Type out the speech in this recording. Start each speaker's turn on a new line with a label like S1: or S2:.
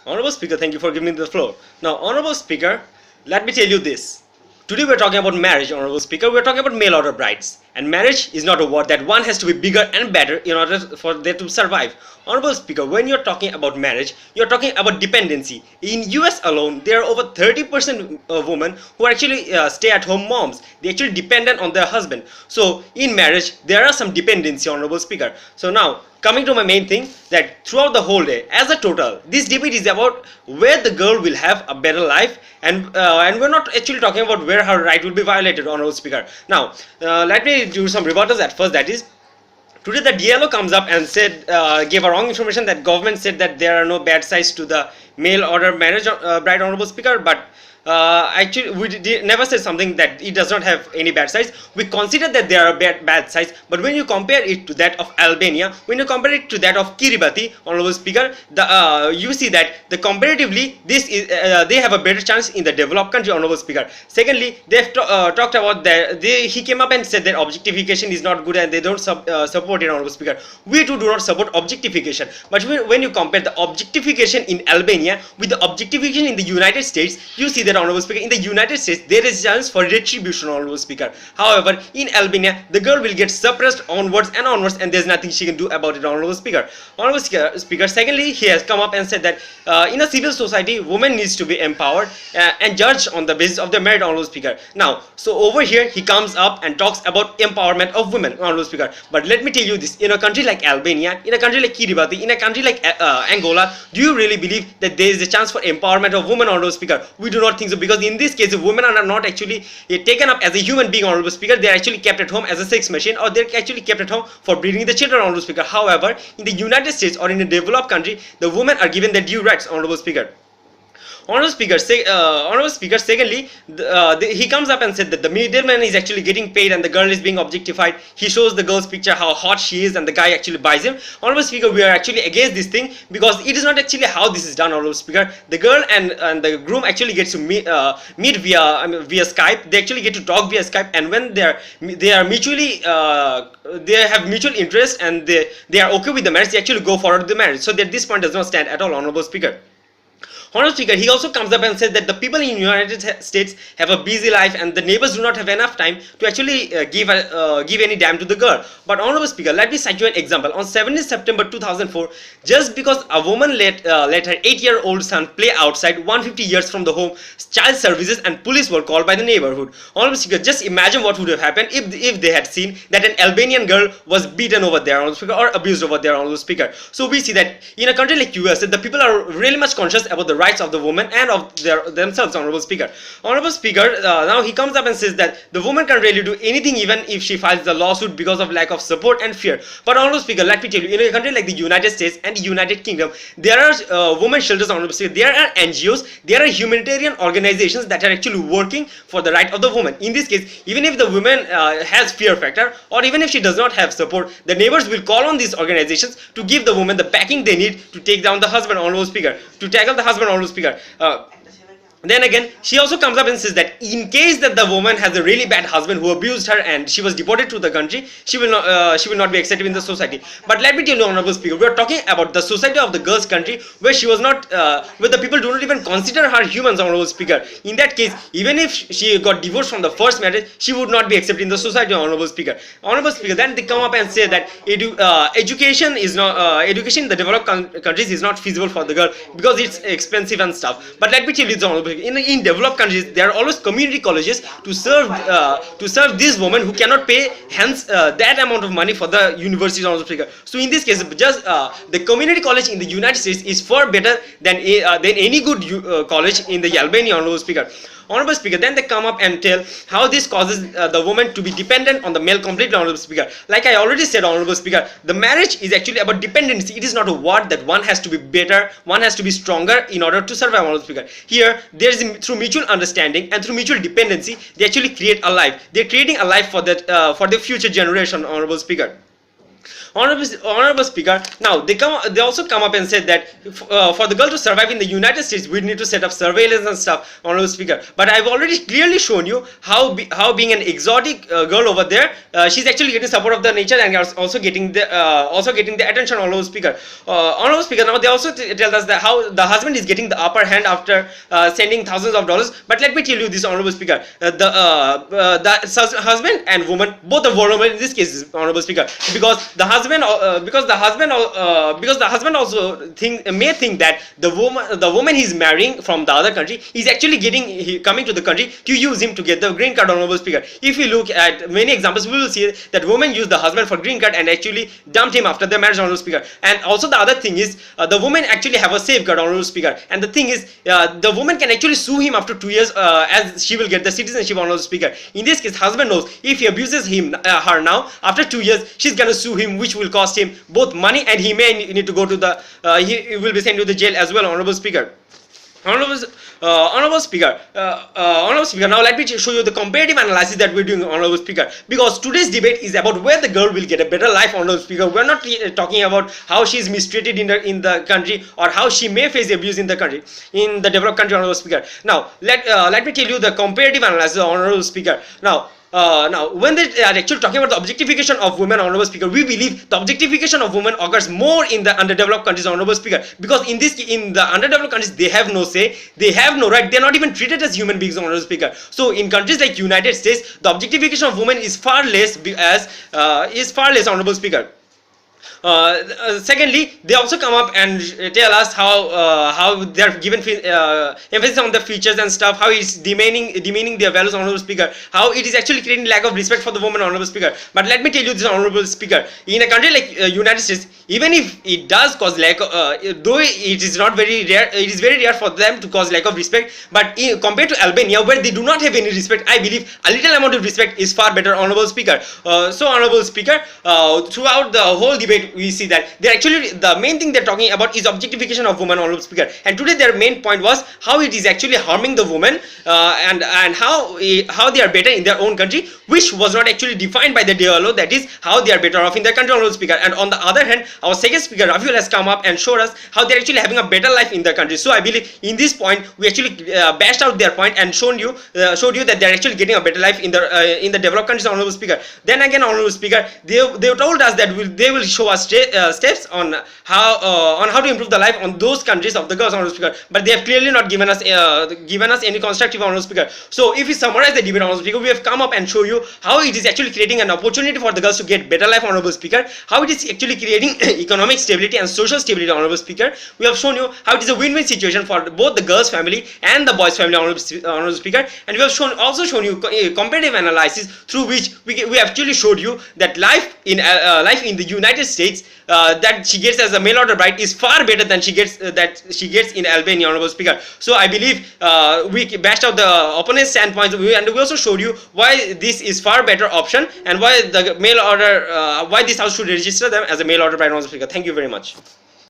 S1: Honorable Speaker, thank you for giving me the floor. Now, Honorable Speaker, let me tell you this. Today we're talking about marriage, Honorable Speaker. We're talking about mail order brides. And marriage is not a word that one has to be bigger and better in order for them to survive. Honorable Speaker, when you're talking about marriage, you're talking about dependency. In US alone, there are over 30% of women who are actually stay-at-home moms. They're actually dependent on their husband. So in marriage, there are some dependency, Honorable Speaker. So now, coming to my main thing, that throughout the whole day, as a total, this debate is about where the girl will have a better life, and we're not actually talking about where her right will be violated, Honorable Speaker. Now, let me do some rebuttals at first. That is, today the DLO comes up and said, gave a wrong information that government said that there are no bad sides to the mail order marriage bride, Honorable Speaker, but actually we never said something that it does not have any bad sides. We consider that there are bad sides, but when you compare it to that of Albania, when you compare it to that of Kiribati, Honorable Speaker, you see that comparatively this is they have a better chance in the developed country, Honorable Speaker. Secondly, they've talked about that he came up and said that objectification is not good and they don't support it, Honorable Speaker. We too do not support objectification, but when you compare the objectification in Albania with the objectification in the United States, you see that, Honorable Speaker, in the United States there is a chance for retribution, Honorable Speaker. However, in Albania the girl will get suppressed onwards and onwards, and there's nothing she can do about it, Honorable Speaker. Honorable Speaker, secondly, he has come up and said that in a civil society, women needs to be empowered and judged on the basis of their merit, Honorable Speaker. Now, so over here he comes up and talks about empowerment of women, Honorable Speaker. But let me tell you this: in a country like Albania, in a country like Kiribati, in a country like Angola, do you really believe that there is a chance for empowerment of women, Honorable Speaker? We do not think so, because in this case, women are not actually taken up as a human being, Honorable Speaker. They are actually kept at home as a sex machine, or they're actually kept at home for breeding the children, Honorable Speaker. However, in the United States or in a developed country, the women are given their due rights, Honorable Speaker. Honorable Speaker, secondly, he comes up and said that the middleman is actually getting paid and the girl is being objectified. He shows the girl's picture, how hot she is, and the guy actually buys him. Honorable Speaker, we are actually against this thing, because it is not actually how this is done, Honorable Speaker. The girl and the groom actually gets to meet via Skype. They actually get to talk via Skype, and when they are mutually they have mutual interest and they are okay with the marriage, they actually go forward with the marriage. So that this point does not stand at all, Honorable Speaker. Honorable Speaker, he also comes up and says that the people in the United States have a busy life and the neighbors do not have enough time to actually give any damn to the girl. But Honorable Speaker, let me cite you an example. On 17th September 2004, just because a woman let her 8-year-old son play outside 150 years from the home, child services and police were called by the neighborhood. Honorable Speaker, just imagine what would have happened if they had seen that an Albanian girl was beaten over there, Honorable Speaker, or abused over there, Honorable Speaker. So we see that in a country like US, the people are really much conscious about the rights of the woman and of themselves, Honorable Speaker. Honorable Speaker, now he comes up and says that the woman can really do anything even if she files the lawsuit because of lack of support and fear. But Honorable Speaker, let me tell you, in a country like the United States and the United Kingdom, there are women shelters, Honorable Speaker. There are NGOs, there are humanitarian organizations that are actually working for the right of the woman. In this case, even if the woman has fear factor, or even if she does not have support, the neighbors will call on these organizations to give the woman the backing they need to take down the husband, Honorable Speaker, to tackle the husband, Honorable Speaker. Then again, she also comes up and says that in case that the woman has a really bad husband who abused her and she was deported to the country, she will not be accepted in the society. But let me tell you, Honorable Speaker, we are talking about the society of the girl's country, where she was not, where the people do not even consider her humans, Honorable Speaker. In that case, even if she got divorced from the first marriage, she would not be accepted in the society, Honorable Speaker. Honorable Speaker, then they come up and say that education is not, education in the developed countries is not feasible for the girl because it's expensive and stuff. But let me tell you, Honorable, in developed countries, there are always community colleges to serve these women who cannot pay hence that amount of money for the universities, Honorable Speaker. So in this case, just the community college in the United States is far better than any good college in the Albania, Honorable Speaker. Honorable Speaker, then they come up and tell how this causes the woman to be dependent on the male completely, Honorable Speaker. Like I already said, Honorable Speaker, the marriage is actually about dependency. It is not a word that one has to be better, one has to be stronger in order to survive, Honorable Speaker. Here, there is through mutual understanding and through mutual dependency, they actually create a life. They're creating a life for that for the future generation, Honorable Speaker. Honorable Speaker, now they also come up and said that for the girl to survive in the United States, we need to set up surveillance and stuff, Honorable Speaker. But I've already clearly shown you how being an exotic girl over there, she's actually getting support of the nature and also getting the attention, Honorable Speaker. Honorable Speaker, now they also tell us that how the husband is getting the upper hand after sending thousands of dollars. But let me tell you this, Honorable Speaker, the husband and woman both are vulnerable in this case, Honorable Speaker, because the husband also may think that the woman he's marrying from the other country is actually coming to the country to use him to get the green card, Honorable Speaker. If we look at many examples, we will see that women use the husband for green card and actually dumped him after their marriage, Honorable Speaker. And also the other thing is the women actually have a safeguard, Honorable Speaker. And the thing is the woman can actually sue him after 2 years as she will get the citizenship, Honorable Speaker. In this case, husband knows if he abuses her now, after 2 years she's gonna sue him, which will cost him both money and he may need to go to the he will be sent to the jail as well, Honorable Speaker. Honorable Speaker, now let me show you the comparative analysis that we're doing, Honorable Speaker, because today's debate is about where the girl will get a better life, Honorable Speaker. We're not talking about how she's mistreated in the country or how she may face abuse in the country, in the developed country, Honorable Speaker. Now let me tell you the comparative analysis, Honorable Speaker. Now, when they are actually talking about the objectification of women, Honorable Speaker, we believe the objectification of women occurs more in the underdeveloped countries, Honorable Speaker, because in the underdeveloped countries they have no say, they have no right, they are not even treated as human beings, Honorable Speaker. So in countries like United States, the objectification of women is far less, Honorable Speaker. Secondly, they also come up and tell us how they are given emphasis on the features and stuff, how it's demeaning their values, Honorable Speaker, how it is actually creating lack of respect for the woman, Honorable Speaker. But let me tell you this, Honorable Speaker, in a country like United States, even if it does cause lack, though it is not very rare, it is very rare for them to cause lack of respect, but compared to Albania, where they do not have any respect, I believe a little amount of respect is far better, Honorable Speaker. So Honorable Speaker, throughout the whole debate we see that they're actually, the main thing they're talking about is objectification of women, Honorable Speaker, and today their main point was how it is actually harming the woman and how they are better in their own country, which was not actually defined by the law, that is how they are better off in their country, Honorable Speaker. And on the other hand, our second speaker Rafiul has come up and showed us how they're actually having a better life in their country. So I believe in this point we actually bashed out their point and showed you that they're actually getting a better life in the developed countries, Honorable Speaker. Then again, Honorable Speaker, they told us that they will show us steps on how to improve the life on those countries of the girls, Honorable Speaker, but they have clearly not given us any constructive, Honorable Speaker. So if we summarize the debate, Honorable Speaker, we have come up and show you how it is actually creating an opportunity for the girls to get better life, Honorable Speaker, how it is actually creating economic stability and social stability, Honorable Speaker. We have shown you how it is a win-win situation for both the girls' family and the boys' family, Honorable Speaker, and we have also shown you comparative analysis through which we actually showed you that life in the United States that she gets as a mail order bride is far better than she gets in Albania, Honorable Speaker. So I believe we bashed out the opponent's standpoints, and we also showed you why this is far better option and why the mail order why this house should register them as a mail order bride, Honorable Speaker. Thank you very much.